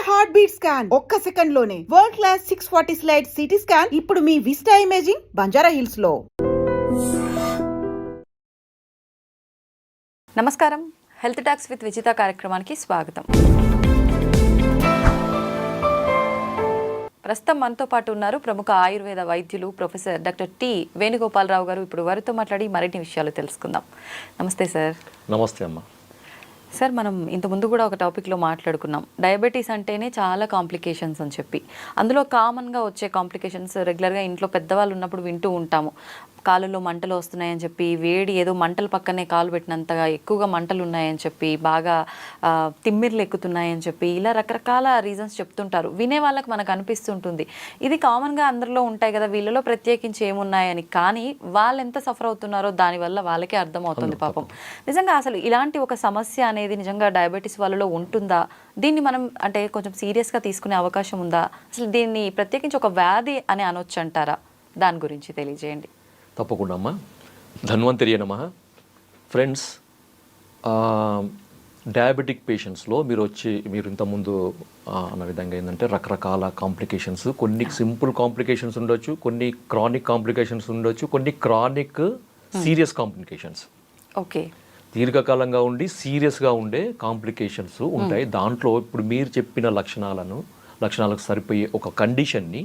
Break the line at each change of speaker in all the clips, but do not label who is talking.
Heart beat scan ఒక్క second లోనే world class 640 slide CT scan ఇప్పుడు మీ విస్టా ఇమేజింగ్ బంజారా హిల్స్ లో.
నమస్కారం, హెల్త్ టాక్స్ విత్ విజిత కార్యక్రమానికి స్వాగతం. ప్రస్తుతం మనతో పాటు ఉన్నారు ప్రముఖ ఆయుర్వేద వైద్యులు ప్రొఫెసర్ డాక్టర్ టి వేణుగోపాలరావు గారు. ఇప్పుడు వారితో మాట్లాడి మరిన్ని విషయాలు తెలుసుకుందాం. నమస్తే సార్.
నమస్తే అమ్మ.
సార్, మనం ఇంతకుముందు కూడా ఒక టాపిక్లో మాట్లాడుకున్నాం, డయాబెటీస్ అంటేనే చాలా కాంప్లికేషన్స్ అని చెప్పి. అందులో కామన్గా వచ్చే కాంప్లికేషన్స్ రెగ్యులర్గా ఇంట్లో పెద్దవాళ్ళు ఉన్నప్పుడు వింటూ ఉంటాము. కాళ్ళలో మంటలు వస్తున్నాయని చెప్పి, వేడి ఏదో మంటల పక్కనే కాలు పెట్టినంతగా ఎక్కువగా మంటలు ఉన్నాయని చెప్పి, బాగా తిమ్మిర్లు ఎక్కుతున్నాయని చెప్పి, ఇలా రకరకాల రీజన్స్ చెప్తుంటారు. వినే వాళ్ళకి మనకు అనిపిస్తుంటుంది ఇది కామన్గా అందరిలో ఉంటాయి కదా, వీళ్ళలో ప్రత్యేకించి ఏమున్నాయని. కానీ వాళ్ళు ఎంత సఫర్ అవుతున్నారో దానివల్ల వాళ్ళకే అర్థమవుతుంది పాపం. నిజంగా అసలు ఇలాంటి ఒక సమస్య అనేది నిజంగా డయాబెటీస్ వాళ్ళలో ఉంటుందా? దీన్ని మనం అంటే కొంచెం సీరియస్గా తీసుకునే అవకాశం ఉందా? అసలు దీన్ని ప్రత్యేకించి ఒక వ్యాధి అని అనొచ్చు అంటారా? దాని గురించి తెలియజేయండి.
తప్పకుండా అమ్మ. ధన్వంతరి నమః. ఫ్రెండ్స్, డయాబెటిక్ పేషెంట్స్లో మీరు ఇంతకుముందు అన్న విధంగా ఏంటంటే రకరకాల కాంప్లికేషన్స్, కొన్ని సింపుల్ కాంప్లికేషన్స్ ఉండొచ్చు, కొన్ని క్రానిక్ కాంప్లికేషన్స్ ఉండొచ్చు, కొన్ని క్రానిక్ సీరియస్ కాంప్లికేషన్స్,
ఓకే,
దీర్ఘకాలంగా ఉండి సీరియస్గా ఉండే కాంప్లికేషన్స్ ఉంటాయి. దాంట్లో ఇప్పుడు మీరు చెప్పిన లక్షణాలకు సరిపోయే ఒక కండిషన్ని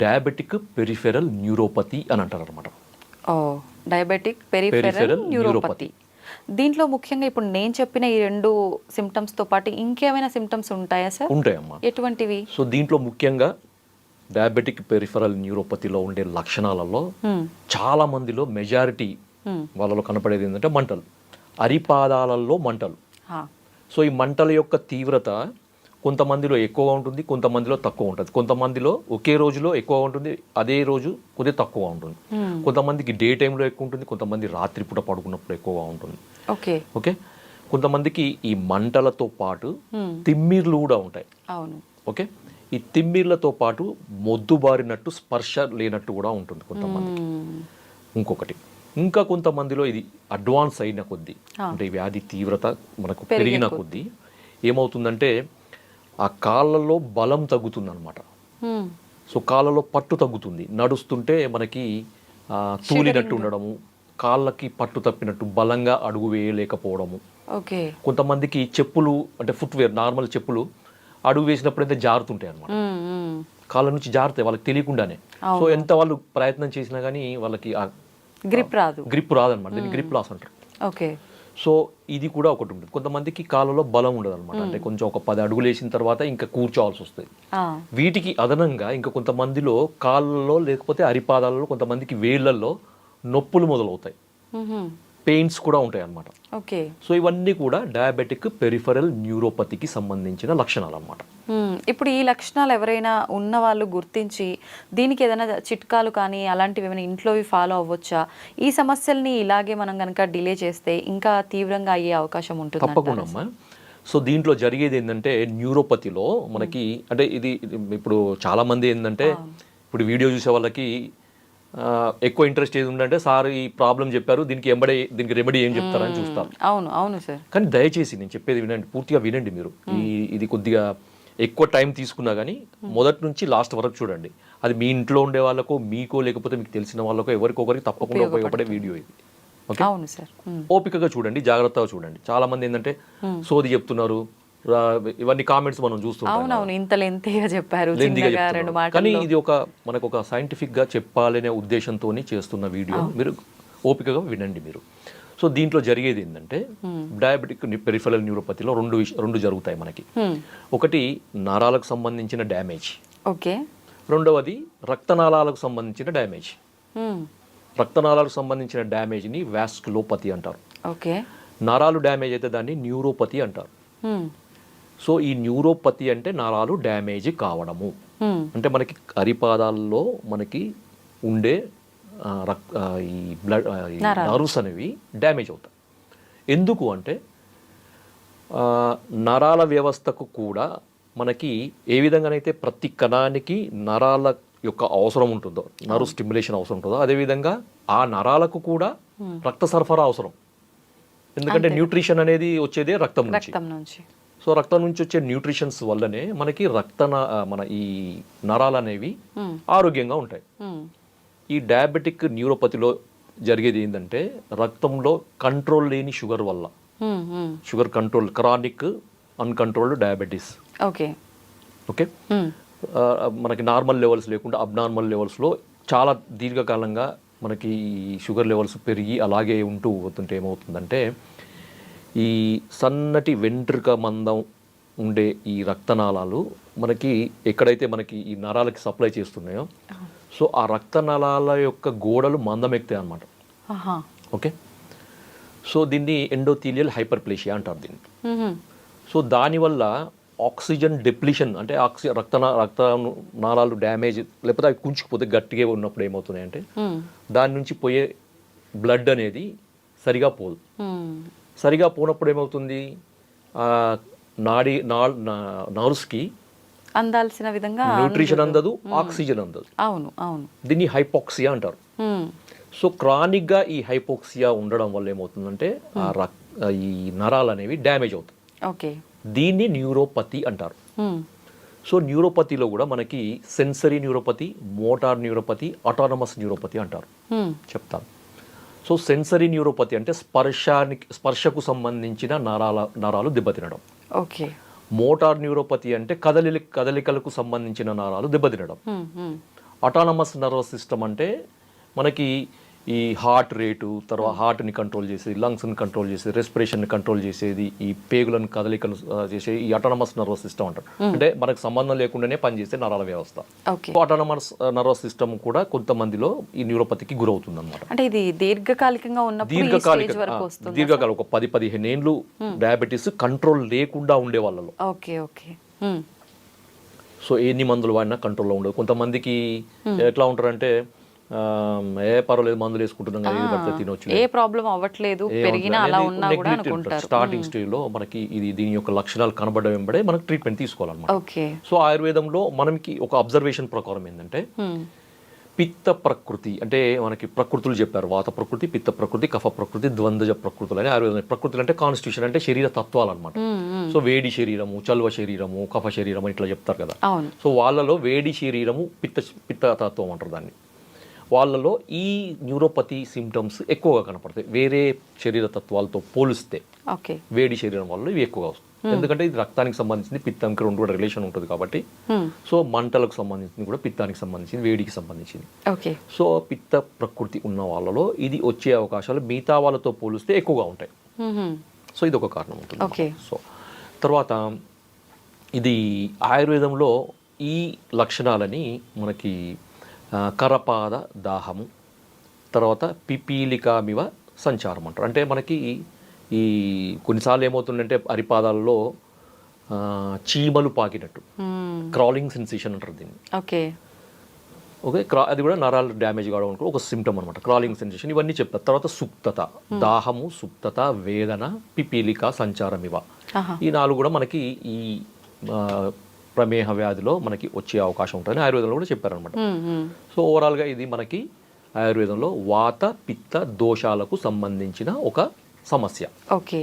డయాబెటిక్ పెరిఫెరల్ న్యూరోపతి అని అంటారు అనమాట.
Diabetic peripheral neuropathy. దీంట్లో ముఖ్యంగా ఇప్పుడు నేను చెప్పిన ఈ రెండు సిమ్టమ్స్తో పాటు ఇంకేమైనా సిమ్టమ్స్ ఉంటాయా సార్?
ఉంటాయమ్మా.
ఎటువంటివి?
సో దీంట్లో ముఖ్యంగా డయాబెటిక్ పెరిఫెరల్ న్యూరోపతిలో ఉండే లక్షణాలలో చాలా మందిలో మెజారిటీ వాళ్ళలో కనపడేది ఏంటంటే మంటలు, అరిపాదాలలో మంటలు. సో ఈ మంటల యొక్క తీవ్రత కొంతమందిలో ఎక్కువగా ఉంటుంది, కొంతమందిలో తక్కువ ఉంటుంది. కొంతమందిలో ఒకే రోజులో ఎక్కువ ఉంటుంది, అదే రోజు కొద్దిగా తక్కువ ఉంటుంది. కొంతమందికి డే టైంలో ఎక్కువ ఉంటుంది, కొంతమంది రాత్రిపూట పడుకున్నప్పుడు ఎక్కువగా ఉంటుంది. ఓకే, కొంతమందికి ఈ మంటలతో పాటు తిమ్మిర్లు కూడా ఉంటాయి. ఓకే, ఈ తిమ్మిర్లతో పాటు మొద్దుబారినట్టు, స్పర్శ లేనట్టు కూడా ఉంటుంది కొంతమందికి. ఇంకొకటి, ఇంకా కొంతమందిలో ఇది అడ్వాన్స్ అయిన కొద్దీ, అంటే వ్యాధి తీవ్రత మనకు పెరిగిన కొద్దీ ఏమవుతుందంటే ఆ కాళ్ళలో బలం తగ్గుతుంది అనమాట. సో కాళ్ళలో పట్టు తగ్గుతుంది, నడుస్తుంటే మనకి తూలినట్టు ఉండడము, కాళ్ళకి పట్టు తప్పినట్టు, బలంగా అడుగు వేయలేకపోవడము. కొంతమందికి చెప్పులు అంటే ఫుట్వేర్, నార్మల్ చెప్పులు అడుగు వేసినప్పుడు అయితే జారుతుంటాయి అనమాట, కాళ్ళ నుంచి జారుతాయి వాళ్ళకి తెలియకుండానే. సో ఎంత వాళ్ళు ప్రయత్నం చేసినా కానీ వాళ్ళకి గ్రిప్ రాదనమాట. దీన్ని గ్రిప్ లాస్ అంటారు.
ఓకే,
సో ఇది కూడా ఒకటి ఉంటుంది. కొంతమందికి కాళ్ళలో బలం ఉండదు అనమాట, అంటే కొంచెం ఒక 10 అడుగులు వేసిన తర్వాత ఇంకా కూర్చోవాల్సి వస్తుంది. వీటికి అదనంగా ఇంకా కొంతమందిలో కాళ్ళలో లేకపోతే అరిపాదాలలో, కొంతమందికి వేళ్లలో నొప్పులు మొదలవుతాయి, పెయిన్స్ కూడా ఉంటాయి అన్నమాట.
ఓకే,
సో ఇవన్నీ కూడా డయాబెటిక్ పెరిఫెరల్ న్యూరోపతికి సంబంధించిన లక్షణాలు అన్నమాట.
ఇప్పుడు ఈ లక్షణాలు ఎవరైనా ఉన్న వాళ్ళు గుర్తించి దీనికి ఏదైనా చిట్కాలు కానీ అలాంటివి ఏమైనా ఇంట్లోవి ఫాలో అవ్వచ్చా? ఈ సమస్యల్ని ఇలాగే మనం కనుక డిలే చేస్తే ఇంకా తీవ్రంగా అయ్యే అవకాశం ఉంటుంది?
తప్పకుండా అమ్మా. సో దీంట్లో జరిగేది ఏంటంటే న్యూరోపతిలో మనకి అంటే ఇది ఇప్పుడు చాలా మంది ఏంటంటే ఇప్పుడు వీడియో చూసే వాళ్ళకి ఎక్కువ ఇంట్రెస్ట్ ఏది ఉందంటే, సార్ ఈ ప్రాబ్లం చెప్పారు, దీనికి రెమెడీ ఏం చెప్తారని చూస్తారు.
అవును సార్.
కానీ దయచేసి నేను చెప్పేది వినండి, పూర్తిగా వినండి మీరు. ఇది కొద్దిగా ఎక్కువ టైం తీసుకున్నా కానీ మొదటి నుంచి లాస్ట్ వరకు చూడండి. అది మీ ఇంట్లో ఉండే వాళ్ళకో, మీకో, లేకపోతే మీకు తెలిసిన వాళ్ళకో, ఎవరికొకరికి తప్పకుండా ఉపయోగపడే వీడియో ఇది. ఓకే,
అవును సార్.
ఓపికగా చూడండి, జాగ్రత్తగా చూడండి. చాలా మంది ఏంటంటే సోది చెప్తున్నారు, ఇవన్నీ కామెంట్స్ మనం చూస్తున్నాం, కానీ ఇది మనకు ఒక సైంటిఫిక్ గా చెప్పాలనే ఉద్దేశంతో చేస్తున్న వీడియో. మీరు ఓపికగా వినండి మీరు. సో దీంట్లో జరిగేది ఏంటంటే డయాబెటిక్ పెరిఫెరల్ న్యూరోపతిలో రెండు జరుగుతాయి మనకి. ఒకటి నరాలకు సంబంధించిన డ్యామేజ్,
ఓకే.
రెండవది రక్తనాళాలకు సంబంధించిన డ్యామేజ్. రక్తనాళాలకు సంబంధించిన డ్యామేజ్ ని వాస్కులోపతి అంటారు.
ఓకే,
నరాలు డ్యామేజ్ అయితే దాన్ని న్యూరోపతి అంటారు. సో ఈ న్యూరోపతి అంటే నరాలు డ్యామేజ్ కావడము, అంటే మనకి అరిపాదాల్లో మనకి ఉండే ఈ బ్లడ్ నర్వ్స్ అనేవి డ్యామేజ్ అవుతాయి. ఎందుకు అంటే నరాల వ్యవస్థకు కూడా మనకి ఏ విధంగానైతే ప్రతి కణానికి నరాల యొక్క అవసరం ఉంటుందో, నర్వ్ స్టిమ్యులేషన్ అవసరం ఉంటుందో, అదేవిధంగా ఆ నరాలకు కూడా రక్త సరఫరా అవసరం. ఎందుకంటే న్యూట్రిషన్ అనేది వచ్చేదే రక్తం నుంచి. సో రక్తం నుంచి వచ్చే న్యూట్రిషన్స్ వల్లనే మనకి మన ఈ నరాలు అనేవి ఆరోగ్యంగా ఉంటాయి. ఈ డయాబెటిక్ న్యూరోపతిలో జరిగేది ఏంటంటే రక్తంలో కంట్రోల్ లేని షుగర్ వల్ల, sugar control, chronic uncontrolled diabetes.
Okay
okay మనకి నార్మల్ లెవెల్స్ లేకుండా అబ్నార్మల్ లెవెల్స్లో చాలా దీర్ఘకాలంగా మనకి షుగర్ లెవెల్స్ పెరిగి అలాగే ఉంటూ పోతుంటే ఏమవుతుందంటే ఈ సన్నటి వెంట్రుక మందం ఉండే ఈ రక్తనాళాలు మనకి ఎక్కడైతే మనకి ఈ నరాలకి సప్లై చేస్తున్నాయో సో ఆ రక్తనాళాల యొక్క గోడలు మందమెక్తాయి అన్నమాట. ఓకే సో దీన్ని ఎండోథీలియల్ హైపర్ప్లేషియా అంటారు దీన్ని. సో దానివల్ల ఆక్సిజన్ డెప్లిషన్ అంటే రక్త నాళాలు డ్యామేజ్ లేకపోతే అవి కుంచుకుపోతే గట్టిగా ఉన్నప్పుడు ఏమవుతున్నాయంటే దాని నుంచి పోయే బ్లడ్ అనేది సరిగా పోదు. సరిగా పోనప్పుడు ఏమవుతుంది నర్వ్స్కి
అందాల్సిన విధంగా
న్యూట్రిషన్ అందదు, ఆక్సిజన్ అందదు.
అవును అవును
దీన్ని హైపోక్సియా అంటారు. సో క్రానిక్గా ఈ హైపోక్సియా ఉండడం వల్ల ఏమవుతుందంటే ఈ నరాలు అనేవి డ్యామేజ్ అవుతాయి.
ఓకే
దీన్ని న్యూరోపతి అంటారు. సో న్యూరోపతిలో కూడా మనకి sensory neuropathy, motor neuropathy, autonomous neuropathy అంటారు. చెప్తాను. సో సెన్సరీ న్యూరోపతి అంటే స్పర్శకు సంబంధించిన నరాలు దెబ్బతినడం.
ఓకే.
మోటార్ న్యూరోపతి అంటే కదలికలకు సంబంధించిన నరాలు దెబ్బతినడం. ఆటోనమస్ నర్వస్ సిస్టమ్ అంటే మనకి ఈ హార్ట్ రేటు, తర్వాత హార్ట్ని కంట్రోల్ చేసేది, లంగ్స్ని కంట్రోల్ చేసేది, రెస్పిరేషన్ని కంట్రోల్ చేసేది, ఈ పేగులను కదలికలు చేసేది ఈ ఆటోనమస్ నర్వస్ సిస్టమ్ అంటారు. అంటే మనకు సంబంధం లేకుండానే పనిచేసే నరాల వ్యవస్థ. ఆటోనమస్ నర్వస్ సిస్టమ్ కూడా కొంతమందిలో ఈ న్యూరోపతికి గురవుతుంది అనమాట.
అంటే ఇది దీర్ఘకాలికంగా
దీర్ఘకాలం ఒక 10-15 ఏళ్ళు డయాబెటీస్ కంట్రోల్ లేకుండా ఉండే వాళ్ళలో.
Okay okay.
సో ఎన్ని మందులు వాడినా కంట్రోల్లో ఉండదు. కొంతమందికి ఎట్లా ఉంటారంటే పర్వాలేదు మందులు వేసుకుంటున్నాం కదా, పడితే తినొచ్చు,
ఏ ప్రాబ్లం అవ్వట్లేదు, పెరిగినా అలా ఉన్నా కూడా అనుకుంటారు.
స్టార్టింగ్ స్టేజ్ లో మనకి దీని యొక్క లక్షణాలు కనబడడం వెంబడే మనకి ట్రీట్మెంట్ తీసుకోవాలన్నమాట.
ఓకే.
సో ఆయుర్వేదంలో మనకి ఒక అబ్జర్వేషన్ ప్రకారం ఏంటంటే పిత్త ప్రకృతి అంటే మనకి ప్రకృతులు చెప్పారు. వాత ప్రకృతి, పిత్త ప్రకృతి, కఫ ప్రకృతి, ద్వంద్వజ ప్రకృతులు అని ఆయుర్వేదం. ప్రకృతులు అంటే కాన్స్టిట్యూషన్ అంటే శరీర తత్వాలు అనమాట. సో వేడి శరీరము, చల్వ శరీరము, కఫ శరీరము ఇట్లా చెప్తారు కదా. సో వాళ్ళలో వేడి శరీరము పిత్త తత్వం అంటారు దాన్ని. వాళ్ళలో ఈ న్యూరోపతి సిమ్టమ్స్ ఎక్కువగా కనపడతాయి వేరే శరీర తత్వాలతో పోలిస్తే. వేడి శరీరం వల్ల ఇవి ఎక్కువగా వస్తాయి. ఎందుకంటే ఇది రక్తానికి సంబంధించింది, పిత్తానికి రెండు కూడా రిలేషన్ ఉంటుంది కాబట్టి. సో మంటలకు సంబంధించింది కూడా పిత్తానికి సంబంధించింది, వేడికి సంబంధించింది. సో పిత్త ప్రకృతి ఉన్న వాళ్ళలో ఇది వచ్చే అవకాశాలు మిగతా వాళ్ళతో పోలిస్తే ఎక్కువగా ఉంటాయి. సో ఇది ఒక కారణం ఉంటుంది. సో తర్వాత ఇది ఆయుర్వేదంలో ఈ లక్షణాలని మనకి కరపాద దాహము, తర్వాత పిపీలికామివ సంచారం అంటారు. అంటే మనకి ఈ కొన్నిసార్లు ఏమవుతుందంటే అరిపాదాల్లో చీమలు పాకినట్టు క్రాలింగ్ సెన్సేషన్ అంటారు దీన్ని. ఓకే. అది కూడా నరాలు డ్యామేజ్ కావడం ఒక సిమ్టమ్ అనమాట, క్రాలింగ్ సెన్సేషన్. ఇవన్నీ చెప్తారు. తర్వాత సుప్తత, దాహము, సుప్తత, వేదన, పిపీలిక, సంచారం ఇవ ఈ 4 కూడా మనకి ఈ ప్రమేహ వ్యాధిలో మనకి వచ్చే అవకాశం ఉంటుందని ఆయుర్వేదంలో కూడా చెప్పారనమాట. సో ఓవరాల్గా ఇది మనకి ఆయుర్వేదంలో వాత పిత్త దోషాలకు సంబంధించిన ఒక సమస్య.
ఓకే.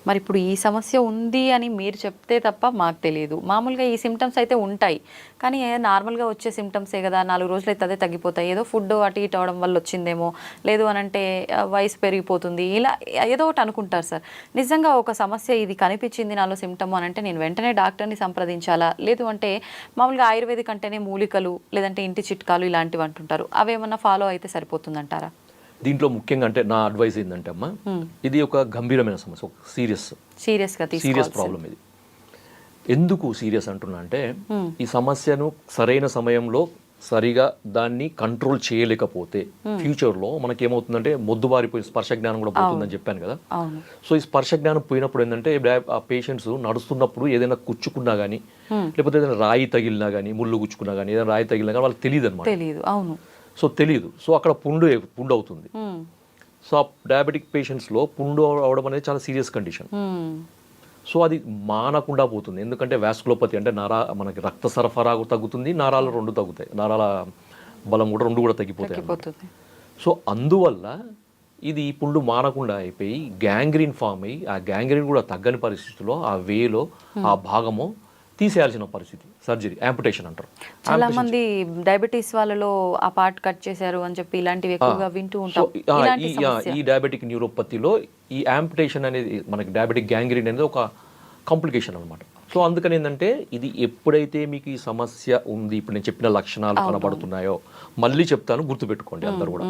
మరి ఇప్పుడు ఈ సమస్య ఉంది అని మీరు చెప్తే తప్ప మాకు తెలియదు. మామూలుగా ఈ సిమ్టమ్స్ అయితే ఉంటాయి, కానీ నార్మల్గా వచ్చే సిమ్టమ్సే కదా, 4 రోజులు అయితే అదే తగ్గిపోతాయి, ఏదో ఫుడ్ అటు ఇటు అవడం వల్ల వచ్చిందేమో, లేదు అని అంటే వయసు పెరిగిపోతుంది, ఇలా ఏదో ఒకటి అనుకుంటారు సార్. నిజంగా ఒక సమస్య ఇది కనిపించింది నాలో సిమ్టమ్ అని అంటే నేను వెంటనే డాక్టర్ని సంప్రదించాలా, లేదు అంటే మామూలుగా ఆయుర్వేదిక్ అంటేనే మూలికలు లేదంటే ఇంటి చిట్కాలు ఇలాంటివి అంటుంటారు, అవేమన్నా ఫాలో అయితే సరిపోతుందంటారా?
దీంట్లో ముఖ్యంగా అంటే నా అడ్వైస్ ఏంటంటే అమ్మా, ఇది ఒక గంభీరమైన సమస్య, ఒక సీరియస్ ప్రాబ్లం. ఇది ఎందుకు సీరియస్ అంటున్నా అంటే ఈ సమస్యను సరైన సమయంలో సరిగా దాన్ని కంట్రోల్ చేయలేకపోతే ఫ్యూచర్లో మనకి ఏమవుతుందంటే మొద్దుబారిపోయి స్పర్శ జ్ఞానం కూడా పోతుందని చెప్పాను కదా. సో ఈ స్పర్శ జ్ఞానం పోయినప్పుడు ఏంటంటే ఆ పేషెంట్స్ నడుస్తున్నప్పుడు ఏదైనా కుచ్చుకున్నా కానీ, లేకపోతే ఏదైనా రాయి తగిలినా కానీ, ముళ్ళు గుచ్చుకున్నా కానీ, ఏదైనా రాయి తగిలినా కానీ వాళ్ళకి తెలియదు అనమాట. సో తెలియదు. సో అక్కడ పుండు అవుతుంది. సో ఆ డయాబెటిక్ పేషెంట్స్లో పుండు అవడం అనేది చాలా సీరియస్ కండిషన్. సో అది మానకుండా పోతుంది. ఎందుకంటే వాస్కులోపతి అంటే మనకి రక్త సరఫరా తగ్గుతుంది, నరాలు 2 తగ్గుతాయి, నరాల బలం కూడా 2 కూడా తగ్గిపోతాయి. సో అందువల్ల ఇది పుండు మానకుండా అయిపోయి గ్యాంగ్రీన్ ఫామ్ అయ్యి ఆ గ్యాంగ్రీన్ కూడా తగ్గని పరిస్థితిలో ఆ వేలో ఆ భాగము తీసేయాల్సిన పరిస్థితి, సర్జరీ, యాంపుటేషన్ అంటారు.
చాలా మంది డయాబెటీస్ వాళ్ళలో ఆ పార్ట్ కట్ చేశారు అని చెప్పి ఇలాంటివి ఎక్కువగా వింటూ ఉంటాం.
ఈ డయాబెటిక్ న్యూరోపతిలో ఈ యాంపుటేషన్ అనేది మనకి డయాబెటిక్ గ్యాంగ్రీన్ అనేది ఒక కాంప్లికేషన్ అనమాట. సో అందుకని ఏంటంటే ఇది ఎప్పుడైతే మీకు ఈ సమస్య ఉంది, ఇప్పుడు నేను చెప్పిన లక్షణాలు కనబడుతున్నాయో, మళ్ళీ చెప్తాను, గుర్తుపెట్టుకోండి అందరు కూడా.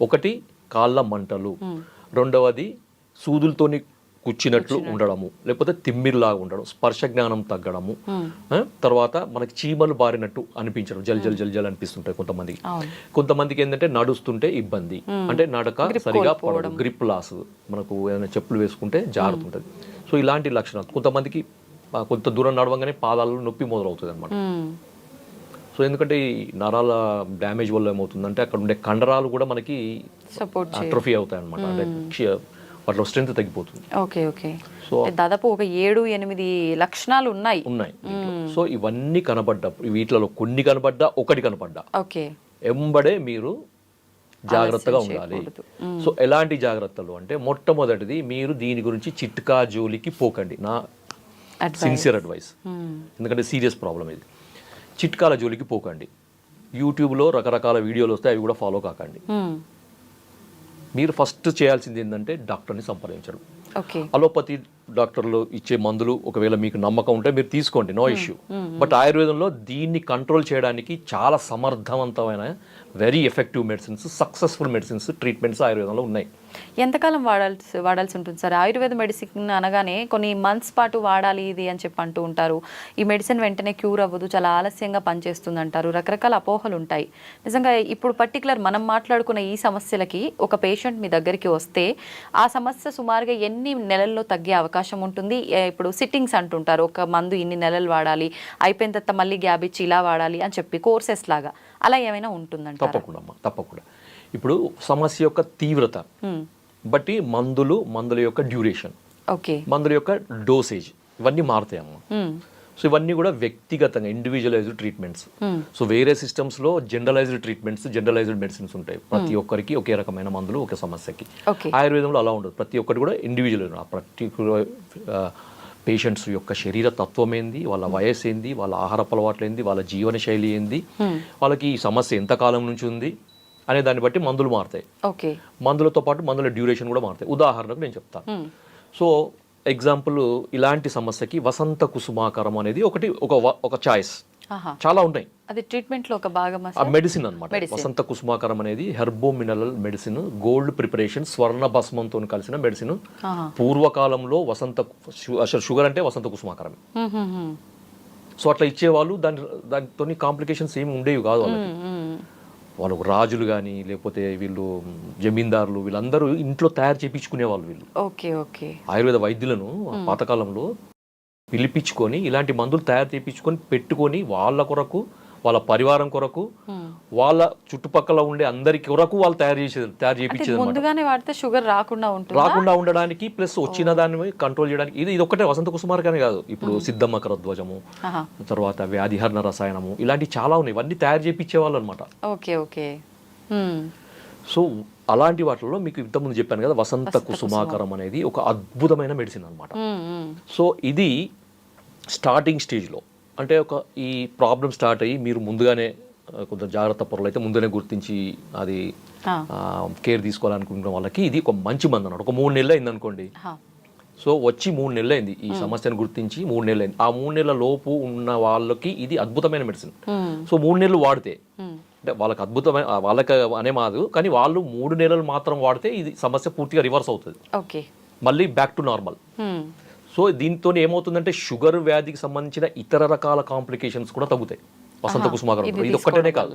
ఒకటి కాళ్ళ మంటలు, రెండవది సూదులతోని కూర్చున్నట్లు ఉండడము, లేకపోతే తిమ్మిర్లాగా ఉండడం, స్పర్శ జ్ఞానం తగ్గడము, తర్వాత మనకి చీమలు బారినట్టు అనిపించడం, జల్ జల్ జల్ జల్ అనిపిస్తుంటాయి కొంతమందికి. కొంతమందికి ఏంటంటే నడుస్తుంటే ఇబ్బంది, అంటే నడక సరిగా పడడం, గ్రిప్ లాస్, మనకు ఏదైనా చెప్పులు వేసుకుంటే జారుతుంటుంది. సో ఇలాంటి లక్షణాలు. కొంతమందికి కొంత దూరం నడవంగానే పాదాలలో నొప్పి మొదలవుతుంది అనమాట. సో ఎందుకంటే ఈ నరాల డ్యామేజ్ వల్ల ఏమవుతుందంటే అక్కడ ఉండే కండరాలు కూడా మనకి అట్రోఫీ అవుతాయి అనమాట, అంటే వాటిలో స్ట్రెంత్ తగ్గిపోతుంది.
Okay okay. సో దాదాపు ఒక 7-8 లక్షణాలు ఉన్నాయి.
సో ఇవన్నీ కనబడ్డప్పుడు, వీటిలో కొన్ని కనబడ్డా, ఒకటి కనబడ్డా,
ఓకే,
ఎంబడే మీరు జాగ్రత్తగా ఉండాలి. సో ఎలాంటి జాగ్రత్తలు అంటే, మొట్టమొదటిది మీరు దీని గురించి చిట్కా జోలికి పోకండి, నా సిన్సియర్ అడ్వైస్. ఎందుకంటే సీరియస్ ప్రాబ్లం ఇది. చిట్కాల జోలికి పోకండి. యూట్యూబ్లో రకరకాల వీడియోలు వస్తాయి, అవి కూడా ఫాలో కాకండి. మీరు ఫస్ట్ చేయాల్సింది ఏంటంటే డాక్టర్ని సంప్రదించడం. అలోపతి డాక్టర్లు ఇచ్చే మందులు ఒకవేళ మీకు నమ్మకం ఉంటే మీరు తీసుకోండి, నో ఇష్యూ. బట్ ఆయుర్వేదంలో దీన్ని కంట్రోల్ చేయడానికి చాలా సమర్థవంతమైన, very effective medicines, successful medicines, treatments ఆయుర్వేదంలో ఉన్నాయి.
ఎంతకాలం వాడాల్సి ఉంటుంది సార్? ఆయుర్వేద మెడిసిన్ అనగానే కొన్ని మంత్స్ పాటు వాడాలి ఇది అని చెప్పి అంటూ ఉంటారు. ఈ మెడిసిన్ వెంటనే క్యూర్ అవ్వదు, చాలా ఆలస్యంగా పనిచేస్తుంది అంటారు. రకరకాల అపోహలు ఉంటాయి. నిజంగా ఇప్పుడు పర్టికులర్ మనం మాట్లాడుకున్న ఈ సమస్యలకి ఒక పేషెంట్ మీ దగ్గరికి వస్తే ఆ సమస్య సుమారుగా ఎన్ని నెలల్లో తగ్గే అవకాశం ఉంటుంది? ఇప్పుడు సిట్టింగ్స్ అంటుంటారు, ఒక మందు ఇన్ని నెలలు వాడాలి, అయిపోయిన తర్వాత మళ్ళీ గ్యాప్ ఇచ్చి ఇలా వాడాలి అని చెప్పి, కోర్సెస్ లాగా అలా ఏమైనా ఉంటుందంట?
తప్పకుండా. ఇప్పుడు సమస్య యొక్క తీవ్రత బట్టి మందుల యొక్క డ్యూరేషన్, మందుల యొక్క డోసేజ్ ఇవన్నీ మారుతాయమ్మా. సో ఇవన్నీ కూడా వ్యక్తిగతంగా ఇండివిజువలైజ్డ్ ట్రీట్మెంట్స్. సో వేరే సిస్టమ్స్లో జనరలైజ్డ్ ట్రీట్మెంట్స్, జనరలైజ్డ్ మెడిసిన్స్ ఉంటాయి. ప్రతి ఒక్కరికి ఒకే రకమైన మందులు ఒకే సమస్యకి. ఆయుర్వేదంలో అలా ఉండదు. ప్రతి ఒక్కటి కూడా ఇండివిజువల్, పర్టిక్యులర్ పేషెంట్స్ యొక్క శరీర తత్వం ఏంది, వాళ్ళ వయసు ఏంది, వాళ్ళ ఆహారపు అలవాట్లు ఏంది, వాళ్ళ జీవన శైలి ఏంది, వాళ్ళకి ఈ సమస్య ఎంత కాలం నుంచి ఉంది అనే దాన్ని బట్టి మందులు మారుతాయి. మందులతో పాటు మందుల డ్యూరేషన్ కూడా మారుతాయి. ఉదాహరణకు నేను చెప్తాను. సో ఎగ్జాంపుల్, ఇలాంటి సమస్యకి వసంత కుసుమాకరం అనేది ఒక చాయిస్. చాలా ఉన్నాయి.
అది ట్రీట్మెంట్ లో ఒక భాగం,
మెడిసిన్ అన్నమాట. వసంత కుసుమాకరం అనేది herbo mineral medicine, gold preparation, స్వర్ణ భస్మంతో కలిసిన మెడిసిన్. పూర్వకాలంలో అసలు షుగర్ అంటే వసంత కుసుమాకరమే. సో అట్లా ఇచ్చేవాళ్ళు. దానితో కాంప్లికేషన్స్ ఏమి ఉండేవి కాదు వాళ్ళకి. వాళ్ళకు రాజులు కానీ, లేకపోతే వీళ్ళు జమీందారులు, వీళ్ళందరూ ఇంట్లో తయారు చేయించుకునే వాళ్ళు. వీళ్ళు ఆయుర్వేద వైద్యులను పాతకాలంలో పిలిపించుకొని ఇలాంటి మందులు తయారు చేయించుకొని పెట్టుకొని వాళ్ళ కొరకు, వాళ్ళ పరివారం కొరకు, వాళ్ళ చుట్టుపక్కల ఉండే అందరికి కొరకు వాళ్ళు తయారు చేయించేది.
ముందుగానే వాడితే షుగర్
రాకుండా ఉండడానికి, ప్లస్ వచ్చిన దాన్ని కంట్రోల్ చేయడానికి. ఇది ఒక్కటే వసంత కుసుమార్గానే కాదు. ఇప్పుడు సిద్ధమకర ధ్వజము, తర్వాత వ్యాధిహరణ రసాయనము, ఇలాంటి చాలా ఉన్నాయి. ఇవన్నీ తయారు చేయించేవాళ్ళు అనమాట. సో అలాంటి వాటిలో మీకు ఇంతకుముందు చెప్పాను కదా, వసంత కుసుమాకరం అనేది ఒక అద్భుతమైన మెడిసిన్ అనమాట. సో ఇది స్టార్టింగ్ స్టేజ్లో, అంటే ఈ ప్రాబ్లం స్టార్ట్ అయ్యి మీరు ముందుగానే కొంత జాగ్రత్త పరులు అయితే ముందుగానే గుర్తించి అది కేర్ తీసుకోవాలనుకున్న వాళ్ళకి ఇది ఒక మంచి మందు అన్నమాట. ఒక 3 నెలలు అయింది అనుకోండి. సో వచ్చి 3 నెలలు అయింది, ఈ సమస్యను గుర్తించి 3 నెలలు అయింది. ఆ 3 నెలల లోపు ఉన్న వాళ్ళకి ఇది అద్భుతమైన మెడిసిన్. సో 3 నెలలు వాడితే, అంటే వాళ్ళకి అద్భుతమైన, వాళ్ళకి అనే మాదు, కానీ వాళ్ళు 3 నెలలు మాత్రం వాడితే ఇది సమస్య పూర్తిగా రివర్స్ అవుతుంది, మళ్ళీ బ్యాక్ టు నార్మల్. సో దీంతో ఏమవుతుందంటే షుగర్ వ్యాధికి సంబంధించిన ఇతర రకాల కాంప్లికేషన్స్ కూడా తగ్గుతాయి వసంత కుసుమాకరం. ఇది ఒక్కటేనే కాదు,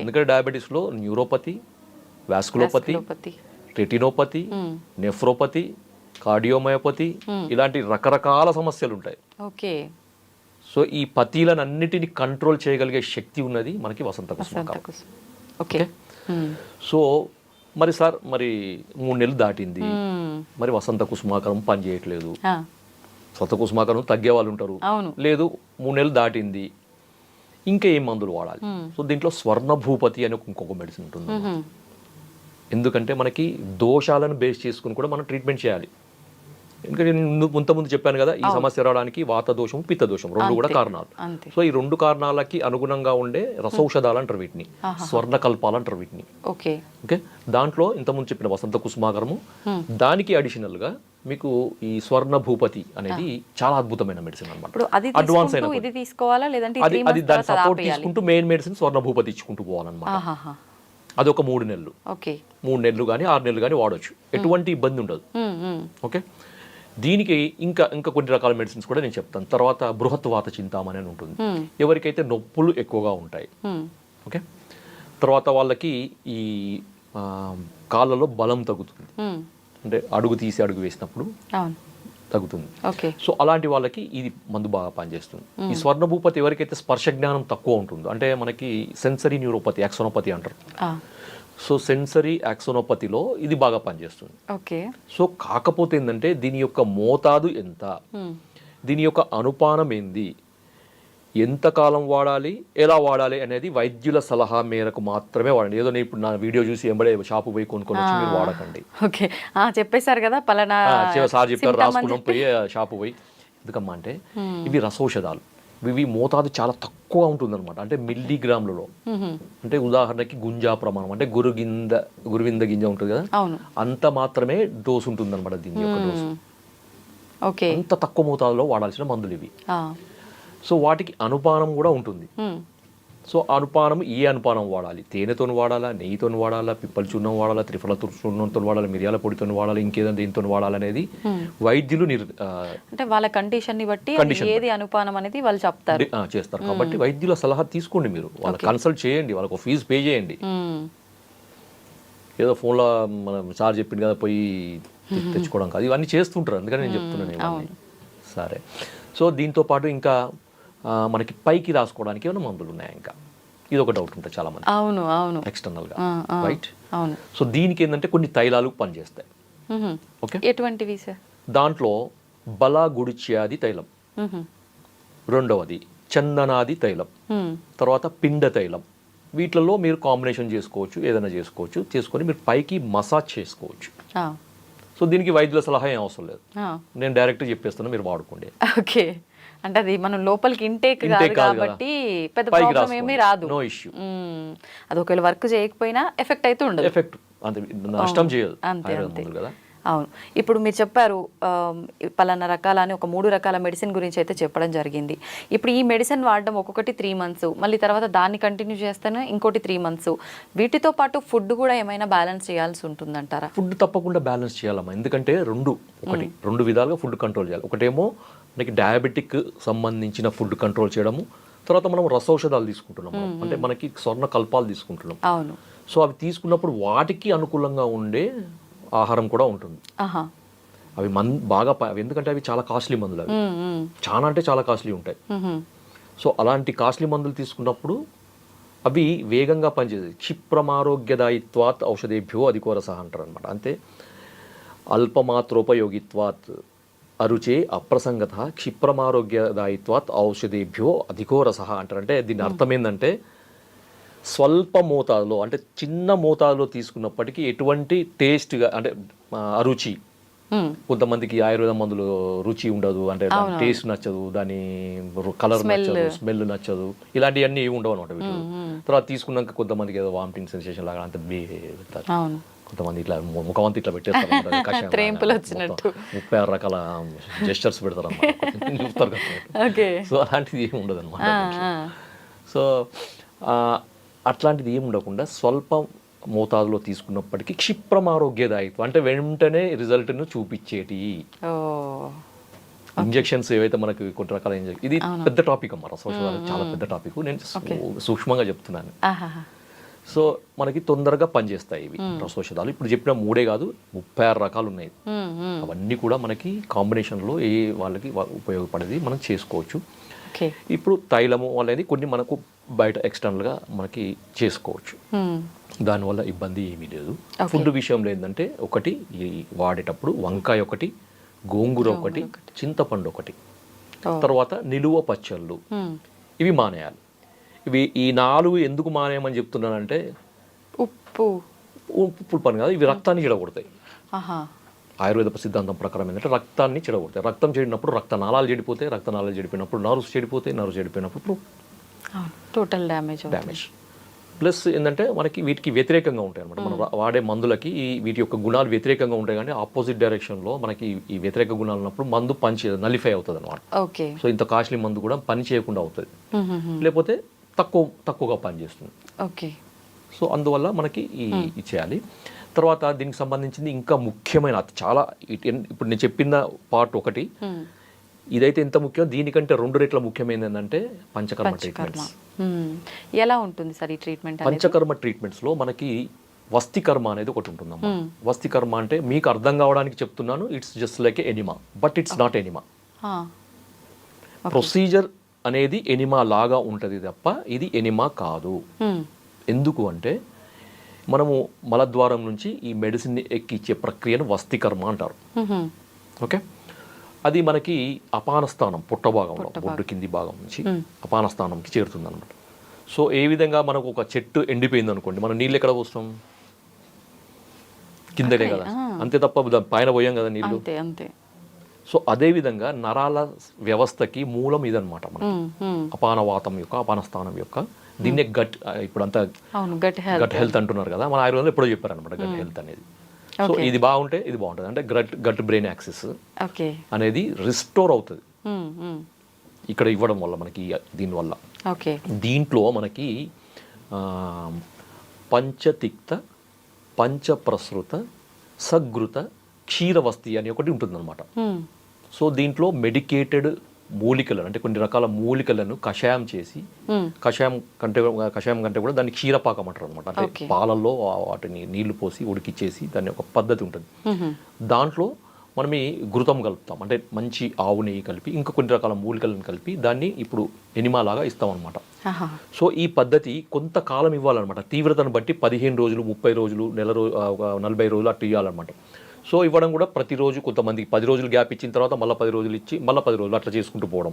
ఎందుకంటే డయాబెటీస్ లో న్యూరోపతి, వాస్కులోపతి, రెటినోపతి, నెఫ్రోపతి, కార్డియోమయోపతి, ఇలాంటి రకరకాల సమస్యలు ఉంటాయి. సో ఈ పతీలనన్నిటిని కంట్రోల్ చేయగలిగే శక్తి ఉన్నది మనకి వసంత కుసుమాకరం. సో మరి సార్, మరి 3 నెలలు దాటింది, మరి వసంత కుసుమాకరం పని చేయట్లేదు. వసంత కుసుమాకరం తగ్గే వాళ్ళు ఉంటారు, లేదు 3 నెలలు దాటింది, ఇంకా ఏం మందులు వాడాలి? సో దీంట్లో స్వర్ణ భూపతి అని ఇంకొక మెడిసిన్ ఉంటుంది. ఎందుకంటే మనకి దోషాలను బేస్ చేసుకుని కూడా మనం ట్రీట్మెంట్ చేయాలి. ఎందుకంటే నేను ముందు చెప్పాను కదా, ఈ సమస్య రావడానికి వాత దోషం, పిత్త దోషం రెండు కూడా కారణాలు. సో ఈ రెండు కారణాలకి అనుగుణంగా ఉండే రసౌషధాలు అంటారు వీటిని, స్వర్ణకల్పాలు అంటారు వీటిని.
ఓకే.
దాంట్లో ఇంతకుముందు చెప్పిన వసంత కుసుమాగరము, దానికి అడిషనల్ గా మీకు ఈ స్వర్ణ భూపతి అనేది చాలా అద్భుతమైన మెడిసిన్ అనమాట. అడ్వాన్స్ అయిన
ఇది తీసుకోవాలా లేదంటే
అది దాని సపోర్ట్ తీసుకుంటూ మెయిన్ మెడిసిన్ స్వర్ణ భూపతి ఇచ్చుకుంటూ పోవాలన్నమాట. అది ఒక 3 నెలలు, 3 నెలలు కానీ 6 నెలలు కానీ వాడవచ్చు, ఎటువంటి ఇబ్బంది ఉండదు. ఓకే. దీనికి ఇంకా కొన్ని రకాల మెడిసిన్స్ కూడా నేను చెప్తాను. తర్వాత బృహత్ వాత చింతామణి అని ఉంటుంది, ఎవరికైతే నొప్పులు ఎక్కువగా ఉంటాయి. ఓకే. తర్వాత వాళ్ళకి ఈ కాళ్ళలో బలం తగ్గుతుంది, అంటే అడుగు తీసి అడుగు వేసినప్పుడు తగ్గుతుంది. సో అలాంటి వాళ్ళకి ఇది మందు బాగా పనిచేస్తుంది. ఈ స్వర్ణ భూపతి ఎవరికైతే స్పర్శ జ్ఞానం తక్కువ ఉంటుందో, అంటే మనకి సెన్సరీ న్యూరోపతి, యాక్సోనోపతి అంటారు. సో సెన్సరీ యాక్సోనోపతిలో ఇది బాగా పనిచేస్తుంది. సో కాకపోతే ఏంటంటే దీని యొక్క మోతాదు ఎంత, దీని యొక్క అనుపానం ఏంది, ఎంత కాలం వాడాలి, ఎలా వాడాలి అనేది వైద్యుల సలహా మేరకు మాత్రమే వాడండి. ఏదో నేను ఇప్పుడు నా వీడియో చూసి ఎంబడే షాపు పోయి కొనుక్కొని వచ్చి మీరు వాడకండి.
ఓకే, చెప్పేశారు కదా పలానా
సార్ చెప్పారు, రాసుకున్నాం పోయి షాపు పోయి. ఎందుకమ్మా అంటే ఇవి రసౌషధాలు, ఇవి మోతాదు చాలా తక్కువ ఉంటుంది అనమాట. అంటే మిల్లీగ్రాములలో, అంటే ఉదాహరణకి గుంజా ప్రమాణం, అంటే గురువింద గింజ ఉంటుంది కదా, అంత మాత్రమే డోసు ఉంటుంది అనమాట దీని యొక్క డోసు. అంత తక్కువ మోతాదులో వాడాల్సిన మందులు ఇవి. సో వాటికి అనుపానం కూడా ఉంటుంది. సో అనుపానం, ఏ అనుపానం వాడాలి, తేనెతో వాడాలా, నెయ్యితో వాడాలా, పిప్పల చూర్ణం వాడాలా, త్రిఫల చూర్ణంతో వాడాలి, మిరియాల పొడితో వాడాలి, ఇంకేదైనా దీంతో వాడాలనేది వైద్యులు
అంటే వాళ్ళ కండిషన్ ని బట్టి ఏది అనుపానం అనేది వాళ్ళు చెప్తారు,
చేస్తారు. కాబట్టి వైద్యుల సలహా తీసుకోండి, మీరు వాళ్ళ కన్సల్ట్ చేయండి, వాళ్ళకు ఫీజు పే చేయండి. ఏదో ఫోన్లో మనం సార్ చెప్పింది కదా పోయి తెచ్చుకోవడం కాదు, ఇవన్నీ చేస్తుంటారు, అందుకని నేను చెప్తున్నాను ఇవన్నీ. సరే. సో దీంతో పాటు ఇంకా మనకి పైకి రాసుకోవడానికి ఏమైనా మందులు ఉన్నాయా, ఇంకా ఇది ఒక డౌట్ ఉంటుంది చాలా మంది.
అవును
ఎక్స్టర్నల్ గా, రైట్. సో దీనికి ఏంటంటే కొన్ని తైలాలు పనిచేస్తాయి. ఓకే.
ఎటువంటివి సార్?
దాంట్లో బల గుడిచ్యాది తైలం, రెండవది చందనాది తైలం, తర్వాత పిండ తైలం. వీటిలలో మీరు కాంబినేషన్ చేసుకోవచ్చు, ఏదైనా చేసుకోవచ్చు, చేసుకొని మీరు పైకి మసాజ్ చేసుకోవచ్చు. సో దీనికి వైద్యుల సలహా ఏం అవసరం లేదు, నేను డైరెక్ట్ చెప్పేస్తాను, మీరు వాడుకోండి.
ఓకే. అంటే అది మనం లోపలికి ఇంటేక్ కాదు కాబట్టి పెద్ద ప్రాబ్లం ఏమీ రాదు,
నో ఇష్యూ.
అది ఒకవేళ వర్క్ చేయకపోయినా ఎఫెక్ట్ అయితే ఉండదు,
ఎఫెక్ట్ అంతే, నష్టం చేయదు.
అంతే కదా. అవును. ఇప్పుడు మీరు చెప్పారు పలానా రకాల అని, ఒక 3 రకాల మెడిసిన్ గురించి అయితే చెప్పడం జరిగింది. ఇప్పుడు ఈ మెడిసిన్ వాడడం ఒక్కొక్కటి 3 months, మళ్ళీ తర్వాత దాన్ని కంటిన్యూ చేస్తేనే ఇంకోటి 3 months. వీటితో పాటు ఫుడ్ కూడా ఏమైనా బ్యాలెన్స్ చేయాల్సి ఉంటుందంటారా?
ఫుడ్ తప్పకుండా బ్యాలెన్స్ చేయాలమ్మా, ఎందుకంటే రెండు విధాలుగా ఫుడ్ కంట్రోల్ చేయాలి. ఒకటేమో మనకి డయాబెటిక్ సంబంధించిన ఫుడ్ కంట్రోల్ చేయడము, తర్వాత మనం రసౌషధాలు తీసుకుంటున్నాము, అంటే మనకి స్వర్ణ కల్పాలు తీసుకుంటున్నాం.
అవును.
సో అవి తీసుకున్నప్పుడు వాటికి అనుకూలంగా ఉండే ఆహారం కూడా ఉంటుంది. అవి బాగా ఎందుకంటే అవి చాలా కాస్ట్లీ మందులు, అవి చాలా అంటే చాలా కాస్ట్లీ ఉంటాయి. సో అలాంటి కాస్ట్లీ మందులు తీసుకున్నప్పుడు అవి వేగంగా పనిచేస్తాయి. క్షిప్రమారోగ్యదాయిత్వాత్ ఔషధేభ్యో అధికోరసహ అంటారు అనమాట. అంటే అల్పమాత్రోపయోగిత్వాత్ అరుచే అప్రసంగత క్షిప్రమారోగ్యదాయిత్వాత్ ఔషధేభ్యో అధికోరసహ అంటారు. అంటే దీని అర్థం ఏంటంటే స్వల్ప మోతాదులో, అంటే చిన్న మోతాదులో తీసుకున్నప్పటికీ ఎటువంటి టేస్ట్గా, అంటే అరుచి. కొంతమందికి ఆయుర్వేద మందులు రుచి ఉండదు, అంటే టేస్ట్ నచ్చదు, దాని కలర్ నచ్చదు, స్మెల్ నచ్చదు, ఇలాంటివన్నీ ఏమి ఉండవు అనమాట వీటిలో. తర్వాత తీసుకున్నాక కొంతమందికి ఏదో వామిటింగ్ సెన్సేషన్ లాగా అంత పెడతారు, కొంతమంది ఇట్లా ముఖమంతా ఇట్లా పెట్టేస్తారు, 36 రకాల జెస్చర్స్ పెడతారు అన్నమాట, చూస్తారు కదా. సో అలాంటిది ఏమి ఉండదు అనమాట. సో అట్లాంటిది ఏమి ఉండకుండా స్వల్ప మోతాదులో తీసుకున్నప్పటికీ క్షిప్రమారోగ్యదాయిత్వం, అంటే వెంటనే రిజల్ట్ను చూపించేటి ఇంజెక్షన్స్ ఏవైతే మనకి కొన్ని రకాల ఇది పెద్ద టాపిక్ అమ్మ, రసౌషధాలు చాలా పెద్ద టాపిక్, నేను సూక్ష్మంగా చెప్తున్నాను. సో మనకి తొందరగా పనిచేస్తాయి ఇవి రసౌషధాలు. ఇప్పుడు చెప్పిన 3 కాదు, 36 రకాలు ఉన్నాయి. అవన్నీ కూడా మనకి కాంబినేషన్లో ఏ వాళ్ళకి ఉపయోగపడేది మనం చేసుకోవచ్చు. ఇప్పుడు తైలము అనేది కొన్ని మనకు బయట ఎక్స్టర్నల్గా మనకి చేసుకోవచ్చు, దానివల్ల ఇబ్బంది ఏమీ లేదు. ఫుడ్ విషయంలో ఏంటంటే ఒకటి ఈ వాడేటప్పుడు వంకాయ ఒకటి, గోంగూర ఒకటి, చింతపండు ఒకటి, తర్వాత నిలువ పచ్చళ్ళు, ఇవి మానేయాలి. ఇవి ఈ 4 ఎందుకు మానేయమని చెప్తున్నానంటే పుల్పని కాదు, ఇవి రక్తాన్ని చెడగొడతాయి.
ఆహా.
ఆయుర్వేద సిద్ధాంతం ప్రకారం ఏంటంటే రక్తాన్ని చెడగొడతాయి. రక్తం చెడినప్పుడు రక్తనాళాలు చెడిపోతాయి, రక్తనాళాలు చెడిపోయినప్పుడు నర్వ్స్ చెడిపోతాయి, నర్వ్స్ చెడిపోయినప్పుడు
టోటల్ డ్యామేజ్.
ప్లస్ ఏంటంటే మనకి వీటికి వ్యతిరేకంగా ఉంటాయి అనమాట. మనం వాడే మందులకి వీటి యొక్క గుణాలు వ్యతిరేకంగా ఉంటాయి, కానీ ఆపోజిట్ డైరెక్షన్లో మనకి ఈ వ్యతిరేక గుణాలు ఉన్నప్పుడు మందు పని నలిఫై అవుతుంది అనమాట.
ఓకే.
సో ఇంత కాస్ట్లీ మందు కూడా పని చేయకుండా అవుతుంది, లేకపోతే తక్కువగా పనిచేస్తుంది.
ఓకే.
సో అందువల్ల మనకి ఈ చేయాలి. తర్వాత దీనికి సంబంధించింది ఇంకా ముఖ్యమైన చాలా, ఇప్పుడు నేను చెప్పిన పార్ట్ ఒకటి, ఇదైతే ఎంత ముఖ్యం, దీనికంటే 2 రెట్ల ముఖ్యమైనది ఏంటంటే పంచకర్మ ట్రీట్మెంట్స్.
ఎలా ఉంటుంది సార్ ఈ ట్రీట్మెంట్?
పంచకర్మ ట్రీట్మెంట్స్లో మనకి వస్తికర్మ అనేది ఒకటి ఉంటుందమ్మా. వస్తికర్మ అంటే మీకు అర్థం కావడానికి చెప్తున్నాను, it's just like enema, but it's not enema. Procedure అనేది ఎనిమా లాగా ఉంటుంది తప్ప ఇది ఎనిమా కాదు. ఎందుకు అంటే మనము మలద్వారం నుంచి ఈ మెడిసిన్ని ఎక్కిచ్చే ప్రక్రియను వస్తికర్మ అంటారు. ఓకే. అది మనకి అపాన స్థానం, పుట్ట భాగంలో, బొడ్డు కింది భాగం నుంచి అపాన స్థానంకి చేరుతుంది అనమాట. సో ఏ విధంగా మనకు ఒక చెట్టు ఎండిపోయింది అనుకోండి, మనం నీళ్ళు ఎక్కడ పోస్తాం? కిందనే కదా, అంతే తప్ప పైన పోయాం కదా నీళ్ళు. సో అదే విధంగా నరాల వ్యవస్థకి మూలం ఇదనమాట మనకి, అపానవాతం యొక్క, అపాన స్థానం యొక్క. దీన్నే గట్, ఇప్పుడు అంతా గట్ హెల్త్ అంటున్నారు కదా, మన ఆయుర్వేదంలో ఎప్పుడో చెప్పారు అనమాట గట్ హెల్త్ అనేది. సో ఇది బాగుంటే ఇది బాగుంటుంది, అంటే గట్ బ్రెయిన్ యాక్సిస్ అనేది రిస్టోర్ అవుతుంది ఇక్కడ ఇవ్వడం వల్ల మనకి. దీనివల్ల దీంట్లో మనకి పంచతిక్త, పంచప్రసృత, సగృత, క్షీరవస్తి అని ఒకటి ఉంటుంది అనమాట. సో దీంట్లో మెడికేటెడ్ మూలికలను, అంటే కొన్ని రకాల మూలికలను కషాయం చేసి, కషాయం కంటే కూడా దాన్ని క్షీరపాకం అంటారు అనమాట. అంటే పాలల్లో వాటిని నీళ్లు పోసి ఉడికిచ్చేసి దాన్ని ఒక పద్ధతి ఉంటుంది. దాంట్లో మనం ఈ ఘృతం కలుపుతాం, అంటే మంచి ఆవు నెయ్యి కలిపి ఇంకా కొన్ని రకాల మూలికలను కలిపి దాన్ని ఇప్పుడు ఎనిమా లాగా ఇస్తాం అనమాట. సో ఈ పద్ధతి కొంతకాలం ఇవ్వాలన్నమాట, తీవ్రతను బట్టి 15 రోజులు, 30 రోజులు, నెల రోజు, 40 రోజులు అట్లా ఇవ్వాలన్నమాట. సో ఇవ్వడం కూడా ప్రతిరోజు, కొంతమందికి 10 రోజులు గ్యాప్ ఇచ్చిన తర్వాత మళ్ళీ 10 రోజులు ఇచ్చి మళ్ళీ 10 రోజులు అట్లా చేసుకుంటూ పోవడం.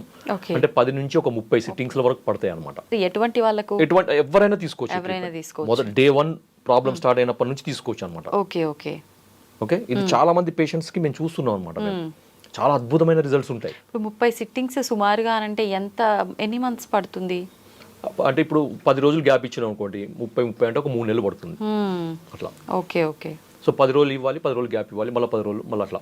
అంటే 10 నుంచి ఒక 30 సిట్టింగ్స్ల వరకు పడతాయి అనమాట.
ఎటువంటి వాళ్ళకు?
ఎవరైనా తీసుకోవచ్చు. మొదటి డే 1 ప్రాబ్లం స్టార్ట్ అయినప్పటి నుంచి తీసుకోవచ్చు అనమాట. ఓకే. ఇది చాలా మంది పేషెంట్స్ కి మేము చూస్తున్నాం అనమాట. చాలా అద్భుతమైన రిజల్ట్స్ ఉంటాయి.
ఇప్పుడు 30 సిట్టింగ్స్ సుమారుగా అంటే ఎన్ని మంత్స్ పడుతుంది?
అంటే ఇప్పుడు 10 రోజులు గ్యాప్ ఇచ్చినాం అనుకోండి, 30 అంటే ఒక 3 నెలలు పడుతుంది అట్లా.
ఓకే.
సో 10 రోజులు ఇవ్వాలి, 10 రోజులు గ్యాప్ ఇవ్వాలి, మళ్ళీ 10 రోజులు మళ్ళీ అట్లా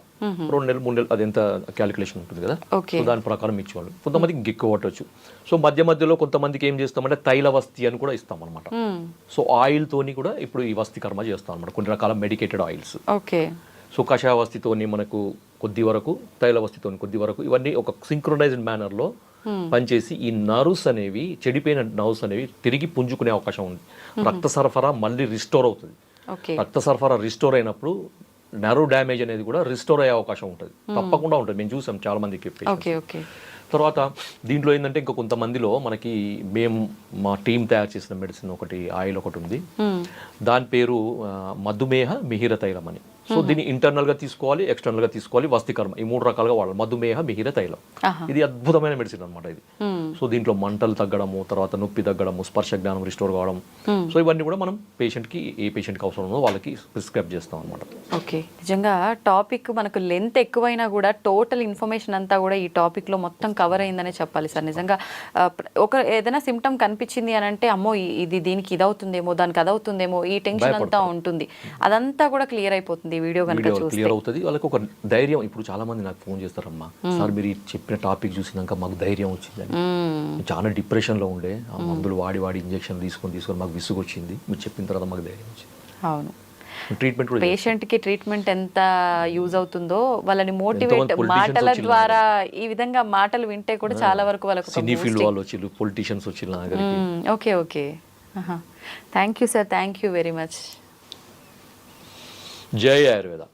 2 నెలలు 3 నెలలు, అది ఎంత క్యాలిక్యులేషన్ ఉంటుంది కదా. సో దాని ప్రకారం ఇచ్చేవాళ్ళు. కొంతమందికి ఎక్కువ పట్టవచ్చు. సో మధ్యలో కొంతమందికి ఏం చేస్తామంటే తైలవస్తి అని కూడా ఇస్తాం అనమాట. సో ఆయిల్ తోని కూడా ఇప్పుడు ఈ వస్తి కర్మ చేస్తాం అనమాట, కొన్ని రకాల మెడికేటెడ్ ఆయిల్స్. సో కషాయవస్తితోని మనకు కొద్ది వరకు, తైలవస్తితోని కొద్ది వరకు, ఇవన్నీ ఒక సింక్రొనైజ్డ్ మేనర్లో పనిచేసి ఈ నర్వ్స్ అనేవి, చెడిపోయిన నర్వ్స్ అనేవి తిరిగి పుంజుకునే అవకాశం ఉంది. రక్త సరఫరా మళ్ళీ రిస్టోర్ అవుతుంది. రక్త సరఫరా రిస్టోర్ అయినప్పుడు నర్వ్ డ్యామేజ్ అనేది కూడా రిస్టోర్ అయ్యే అవకాశం ఉంటుంది, తప్పకుండా ఉంటుంది. మేము చూసాం చాలా మందికి. తర్వాత దీంట్లో ఏంటంటే ఇంకా కొంతమందిలో మనకి మా టీం తయారు చేసిన మెడిసిన్ ఒకటి, ఆయిల్ ఒకటి ఉంది, దాని పేరు మధుమేహ మిహిర తైలం అని. సో దీన్ని ఇంటర్నల్ గా తీసుకోవాలి, ఎక్స్టర్నల్ గా తీసుకోవాలి, వస్తికర్మ, ఈ 3 రకాలుగా వాడాలి. మధుమేహ మిహిర తైలం ఇది అద్భుతమైన మెడిసిన్ అనమాట ఇది. సో దీంట్లో మంటలు తగ్గడము, తర్వాత నొప్పి తగ్గడము, స్పర్శ జ్ఞానం రిస్టోర్ కావడం. సో ఇవన్నీ కూడా మనం పేషెంట్కి, ఏ పేషెంట్కి అవసరం ఉందో వాళ్ళకి ప్రిస్క్రైబ్ చేస్తాం అనమాట.
ఓకే. నిజంగా టాపిక్ మనకు లెంత్ ఎక్కువైనా కూడా టోటల్ ఇన్ఫర్మేషన్ అంతా కూడా ఈ టాపిక్ లో మొత్తం కవర్ అయిందనే చెప్పాలి సార్. నిజంగా ఏదైనా సిమ్టమ్ కనిపించింది అని అంటే, అమ్మో దీనికి ఇది అవుతుందేమో, దానికి అది అవుతుందేమో, ఈ టెన్షన్ అంతా ఉంటుంది, అదంతా కూడా క్లియర్ అయిపోతుంది వీడియో
క్లియర్ అవుతుంది. వాళ్ళకి ఒక ధైర్యం. ఇప్పుడు చాలా మంది నాకు ఫోన్ చేస్తారమ్మా, సార్ మీరు చెప్పిన టాపిక్ చూసినాక మాకు ధైర్యం వచ్చిందని. చాలా డిప్రెషన్ లో ఉండే, ఆ మందులు వాడి ఇంజక్షన్ తీసుకొని మాకు విసుగు వచ్చింది, మీరు చెప్పిన తర్వాత మాకు ధైర్యం వచ్చింది.
అవును.
ట్రీట్మెంట్
పేషెంట్ కి ట్రీట్మెంట్ ఎంత యూజ్ అవుతుందో, వాళ్ళని మోటివేట్ మాటల ద్వారా, ఈ విధంగా మాటలు వింటే కూడా చాలా వరకు వాళ్ళకు
సినీ ఫీల్డ్ వాళ్ళు వచ్చి, పొలిటీషియన్స్ వచ్చి.
Okay. Thank you sir, thank you very much.
జై ఆయుర్వేద.